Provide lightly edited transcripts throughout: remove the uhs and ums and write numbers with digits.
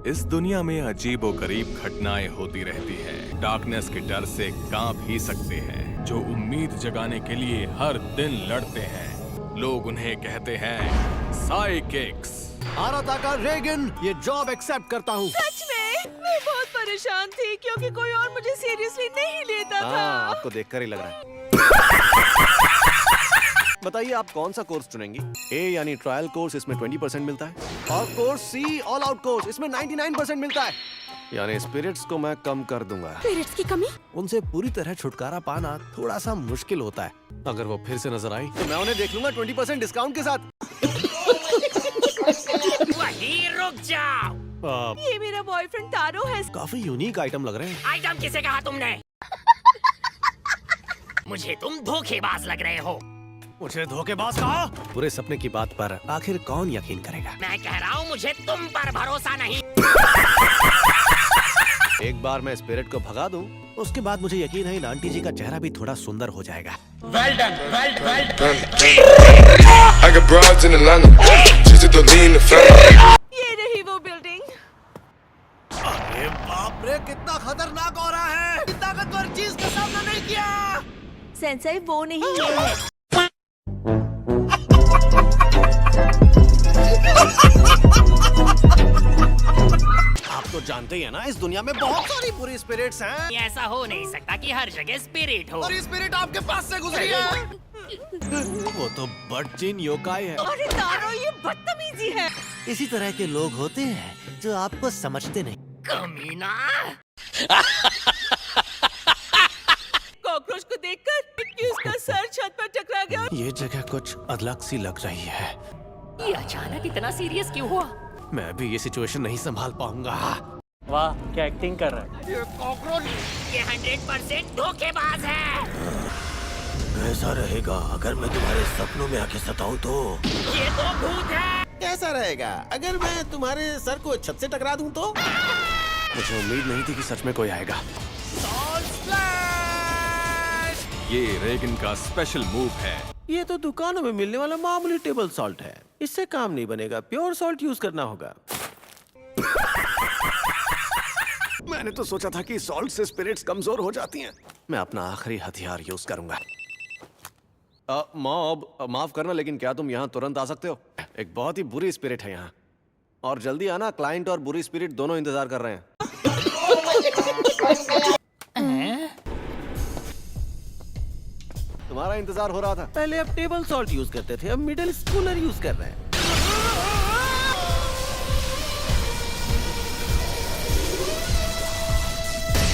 इस दुनिया में अजीबोगरीब घटनाएं होती रहती हैं। डार्कनेस के डर से कांप ही सकते हैं जो उम्मीद जगाने के लिए हर दिन लड़ते हैं। लोग उन्हें कहते हैं साइकिक्स। आराताका रेगन, ये जॉब एक्सेप्ट करता हूँ। सच में मैं बहुत परेशान थी क्योंकि कोई और मुझे सीरियसली नहीं लेता था। आपको देखकर ही लग रहा है। बताइए आप कौन सा कोर्स चुनेंगी? ए यानी ट्रायल कोर्स, इसमें 20% मिलता है, और course see all out course, इसमें 99% मिलता है। यानी स्पिरिट्स को मैं कम कर दूंगा। स्पिरिट्स की कमी? उनसे पूरी तरह छुटकारा पाना थोड़ा सा मुश्किल होता है। अगर वो फिर से नजर आई तो मैं उन्हें देख लूंगा 20% डिस्काउंट के साथ। वहीं रुक जाओ। ये मेरा बॉयफ्रेंड तारो है। काफी यूनिक आइटम लग रहे हैं। आइटम किसे कहा तुमने? मुझे तुम धोखेबाज लग रहे हो। मुझे धोखेबाज कहा? बुरे सपने की बात पर आखिर कौन यकीन करेगा? मैं कह रहा हूँ मुझे तुम पर भरोसा नहीं। एक बार मैं स्पिरिट को भगा दूं, उसके बाद मुझे यकीन है इन आंटी जी का चेहरा भी थोड़ा सुंदर हो जाएगा। Well done, well done. I got broads in Atlanta, just to lean the family. ये रही वो बिल्डिंग। अरे बाप रे, कितना खतरनाक हो रहा है। ताकतवर चीज का सामना नहीं किया। सेंसेई वो नहीं है। आप तो जानते ही है ना, इस दुनिया में बहुत सारी बुरी स्पिरिट्स हैं। ये ऐसा हो नहीं सकता कि हर जगह स्पिरिट हो। और ये स्पिरिट आपके पास से गुजरी है। वो तो बटचिन योकाई है। अरे तारो, ये बदतमीजी है। इसी तरह के लोग होते हैं जो आपको समझते नहीं। कमीना। कॉकरोच को देखकर उसका सर छत पर टकरा गया। ये जगह कुछ अलग सी लग रही है। ये अचानक इतना सीरियस क्यों हुआ? मैं भी ये सिचुएशन नहीं संभाल पाऊंगा। वाह, क्या एक्टिंग कर रहा है। ये कॉकरोच, ये 100% धोखेबाज है। कैसा रहेगा अगर मैं तुम्हारे सपनों में आके सताऊं तो? ये तो भूत है। कैसा रहेगा अगर मैं तुम्हारे सर को छत से टकरा दूं तो? मुझे उम्मीद नहीं थी कि सच में कोई आएगा। ये रेगन का स्पेशल मूव है। ये तो दुकानों में मिलने वाला मामूली टेबल सॉल्ट है। इससे काम नहीं बनेगा, प्योर सॉल्ट यूज करना होगा। मैंने तो सोचा था कि सॉल्ट से स्पिरिट्स कमजोर हो जाती हैं। मैं अपना आखिरी हथियार यूज करूंगा। मॉब, माफ करना, लेकिन क्या तुम यहाँ तुरंत आ सकते हो? एक बहुत ही बुरी स्पिरिट है यहाँ, और जल्दी आना। क्लाइंट और बुरी स्पिरिट दोनों इंतजार कर रहे हैं। तुम्हारा इंतजार हो रहा था। पहले अब टेबल सॉल्ट यूज करते थे, अब मिडिल स्कूलर यूज कर रहे हैं।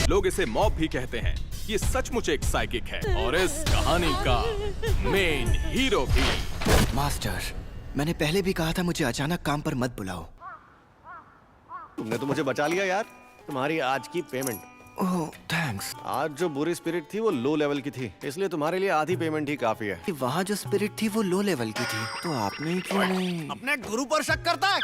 लोग इसे मॉब भी कहते हैं। ये सचमुच एक साइकिक है और इस कहानी का मेन हीरो भी। मास्टर, मैंने पहले भी कहा था मुझे अचानक काम पर मत बुलाओ। तुमने तो मुझे बचा लिया यार। तुम्हारी आज की पेमेंट। ओह, थैंक्स। आज जो बुरी स्पिरिट थी वो लो लेवल की थी, इसलिए तुम्हारे लिए आधी पेमेंट ही काफी है। वहाँ जो स्पिरिट थी वो लो लेवल की थी, तो आपने क्यों नहीं? अपने गुरु पर शक करता है।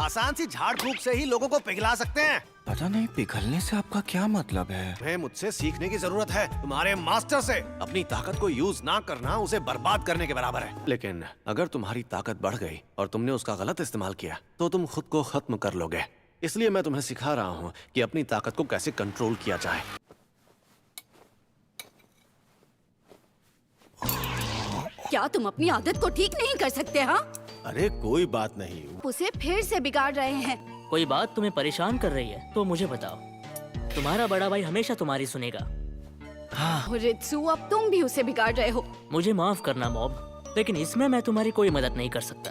आसान सी झाड़ फूक से ही लोगों को पिघला सकते हैं। पता नहीं पिघलने से आपका क्या मतलब है? तुम्हें मुझसे सीखने की जरूरत है, तुम्हारे मास्टर से। अपनी ताकत को यूज ना करना उसे बर्बाद करने के बराबर है। लेकिन अगर तुम्हारी ताकत बढ़ गई और तुमने उसका गलत इस्तेमाल किया तो तुम खुद को खत्म कर लोगे। इसलिए मैं तुम्हें सिखा रहा हूँ कि अपनी ताकत को कैसे कंट्रोल किया जाए। क्या तुम अपनी आदत को ठीक नहीं कर सकते? हाँ, अरे कोई बात नहीं। उसे फिर से बिगाड़ रहे हैं। कोई बात तुम्हें परेशान कर रही है तो मुझे बताओ। तुम्हारा बड़ा भाई हमेशा तुम्हारी सुनेगा। रित्सु, अब तुम भी उसे बिगाड़ रहे हो। मुझे माफ करना मॉब, लेकिन इसमें मैं तुम्हारी कोई मदद नहीं कर सकता।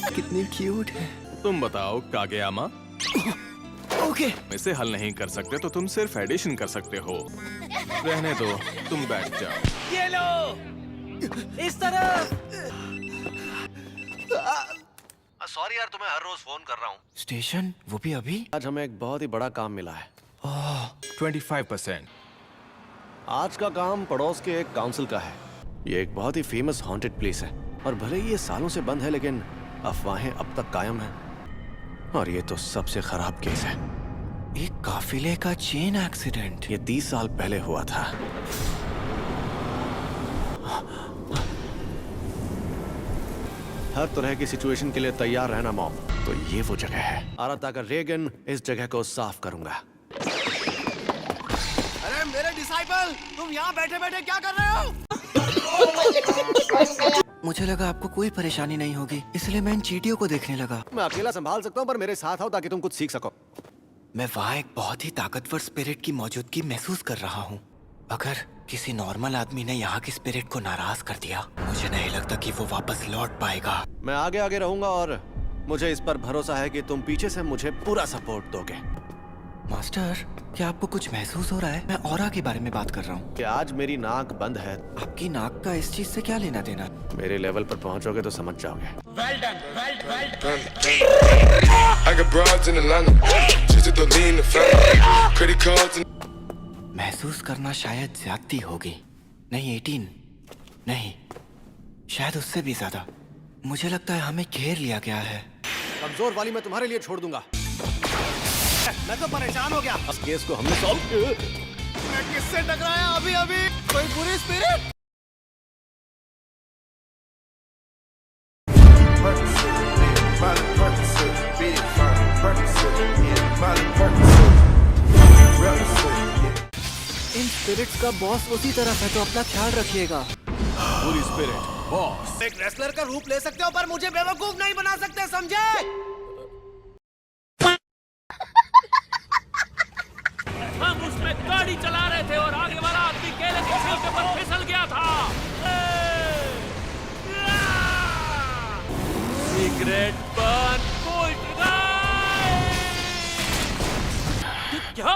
कितनी क्यूट है। तुम बताओ कागेयामा। ओके, इसे हल नहीं कर सकते तो तुम सिर्फ एडिशन कर सकते हो। रहने दो, तुम बैठ जाओ। ये लो, इस तरफ। सॉरी यार, तुम्हें हर रोज फोन कर रहा हूँ। स्टेशन, वो भी अभी? आज हमें एक बहुत ही बड़ा काम मिला है। 25%। आज का काम पड़ोस के एक काउंसिल का है। ये एक बहुत ही फेमस हॉन्टेड प्लेस है, और भले ही ये सालों से बंद है, लेकिन अफवाहें अब तक कायम हैं। और ये तो सबसे खराब केस है। एक काफिले का चेन एक्सीडेंट। ये 30 साल पहले हुआ था। हर तरह की सिचुएशन के लिए तैयार रहना मॉम। तो ये वो जगह है। आराता का रेगन इस जगह को साफ करूंगा। अरे मेरे डिसाइपल, तुम यहाँ बैठे बैठे क्या कर रहे हो? मुझे लगा आपको कोई परेशानी नहीं होगी, इसलिए मैं इन चींटियों को देखने लगा। मैं अकेला संभाल सकता हूँ, पर मेरे साथ आओ ताकि तुम कुछ सीख सको। मैं वहाँ एक बहुत ही ताकतवर स्पिरिट की मौजूदगी महसूस कर रहा हूँ। अगर किसी नॉर्मल आदमी ने यहाँ की स्पिरिट को नाराज कर दिया, मुझे नहीं लगता कि वो वापस लौट पाएगा। मैं आगे आगे रहूंगा और मुझे इस पर भरोसा है कि तुम पीछे से मुझे पूरा सपोर्ट दोगे। मास्टर, क्या आपको कुछ महसूस हो रहा है? मैं ऑरा के बारे में बात कर रहा हूँ। कि आज मेरी नाक बंद है। आपकी नाक का इस चीज से क्या लेना देना? मेरे लेवल पर पहुंचोगे तो समझ जाओगे। I got broads in Atlanta. Just to lean the family. Credit cards and महसूस करना शायद ज्यादती होगी। नहीं 18, नहीं, शायद उससे भी ज्यादा। मुझे लगता है हमें घेर लिया गया है। कमजोर वाली मैं तुम्हारे लिए छोड़ दूंगा। मैं तो परेशान हो गया। इस केस को हमने सॉल्व मैं किससे टकराया अभी अभी? कोई बुरी स्पिरिट? इन स्पिरिट्स का बॉस उसी तरफ है, तो अपना ख्याल रखिएगा। पूरी स्पिरिट बॉस। एक रेसलर का रूप ले सकते हो, पर मुझे बेवकूफ नहीं बना सकते, समझे? हम उसमें गाड़ी चला रहे थे और आगे वाला आदमी केले के छिलके पर फिसल गया था। सिगरेट बन क्या?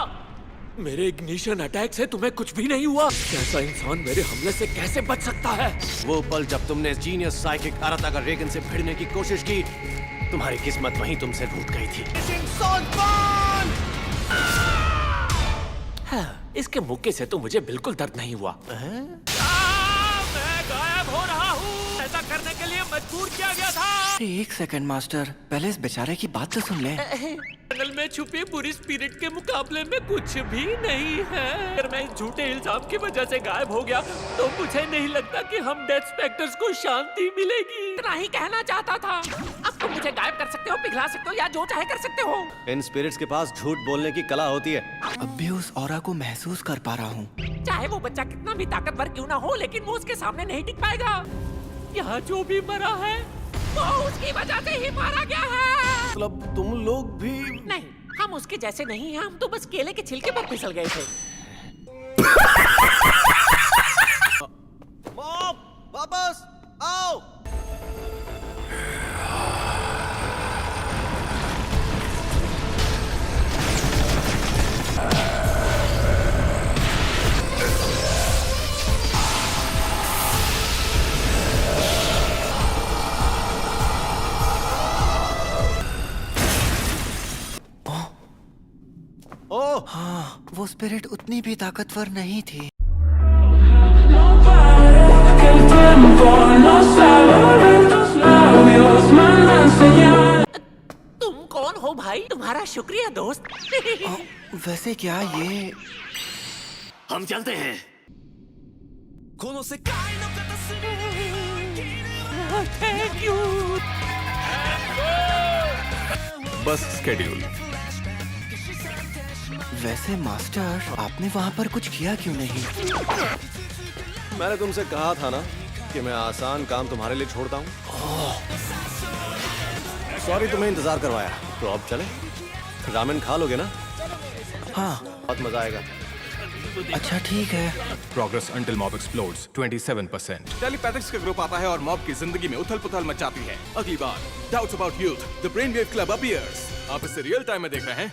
मेरे इग्निशन अटैक से तुम्हें कुछ भी नहीं हुआ? कैसा इंसान मेरे हमले से कैसे बच सकता है? वो पल जब तुमने जीनियस साइकिक आराता का रेगन से भिड़ने की कोशिश की, तुम्हारी किस्मत वहीं तुमसे रूठ गई थी। हाँ, इसके मुक्के से तो मुझे बिल्कुल दर्द नहीं हुआ। मैं गायब हो रहा हूँ। ऐसा करने के लिए मजबूर किया गया था। एक सेकंड मास्टर, पहले इस बेचारे की बात तो सुन ले। जंगल में छुपी बुरी स्पिरिट के मुकाबले में कुछ भी नहीं है। अगर मैं इस झूठे इल्जाम की वजह से गायब हो गया तो मुझे नहीं लगता कि हम डेथ स्पेक्टर्स को शांति मिलेगी। इतना ही कहना चाहता था। अब तुम मुझे गायब कर सकते हो, पिघला सकते हो या जो चाहे कर सकते हो। इन स्पिरिट्स के पास झूठ बोलने की कला होती है। अब भी उस ऑरा को महसूस कर पा रहा हूँ। चाहे वो बच्चा कितना भी ताकतवर क्यों ना हो, लेकिन वो उसके सामने नहीं टिक पाएगा। यहाँ जो भी मरा है वो उसकी वजह से ही मारा गया है। मतलब तुम लोग भी? नहीं, हम उसके जैसे नहीं हैं। हम तो बस केले के छिलके पर फिसल गए थे। मॉम, वापस आओ। ओह, हाँ, वो स्पिरिट उतनी भी ताकतवर नहीं थी। तुम कौन हो भाई? तुम्हारा शुक्रिया दोस्त। वैसे क्या ये? हम चलते हैं। Thank you. बस स्केड्यूल। वैसे मास्टर, आपने वहाँ पर कुछ किया क्यों नहीं? मैंने तुमसे कहा था ना कि मैं आसान काम तुम्हारे लिए छोड़ता हूँ। सॉरी तुम्हें इंतजार करवाया। तो अब चले? रामेन खा लोगे ना? हाँ। बहुत मजा आएगा। अच्छा ठीक है। Progress until mob explodes 27%। टेलीपैथिक्स का ग्रुप आता है और मॉब की जिंदगी में उथल-पुथल मचाती है। अगली बार doubts about youth, the brain wave club appears. आप इसे रियल टाइम में देख रहे हैं।